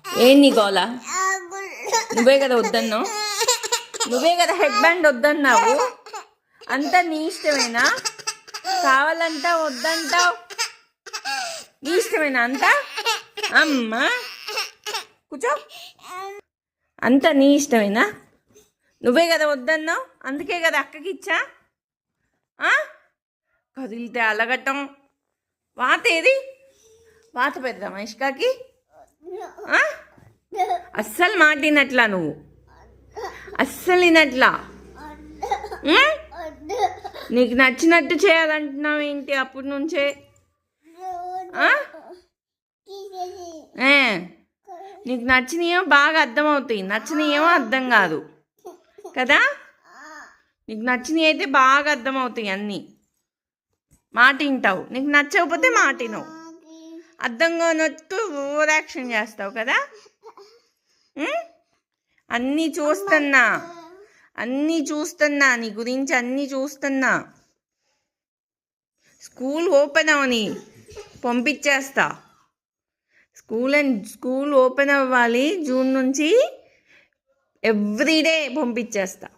ఏం నీ గోలా? నువ్వే కదా వద్దన్నావు, నువ్వే కదా హెడ్ బ్యాండ్ వద్దన్నావు. అంతా నీ ఇష్టమేనా? కావాలంటా వద్దంటావు, నీ ఇష్టమేనా అంతా? అమ్మా కూర్చో, అంతా నీ ఇష్టమేనా? నువ్వే కదా వద్దన్నావు, అందుకే కదా అక్కకి ఇచ్చా. కదిలితే అలగటం, వాత ఏది? వాత పెడదామా ఇష్కాకి? అస్సలు మాట వినట్లా నువ్వు, అస్సలు వినట్లా. నీకు నచ్చినట్టు చేయాలంటున్నావు ఏంటి అప్పటి నుంచే? నీకు నచ్చినయేమో బాగా అర్థమవుతాయి, నచ్చినయేమో అర్థం కాదు కదా. నీకు నచ్చినవి అయితే బాగా అర్థమవుతాయి అన్నీ, మాట వింటావు. నీకు నచ్చకపోతే మాట వినవు, అర్థంగా నొత్తు ఓవర్ యాక్షన్ చేస్తావు కదా. అన్నీ చూస్తున్నా నీ గురించి, అన్నీ చూస్తున్నా. స్కూల్ ఓపెన్ అవని పంపించేస్తా. స్కూల్ ఓపెన్ అవ్వాలి జూన్ నుంచి, ఎవ్రీడే పంపించేస్తా.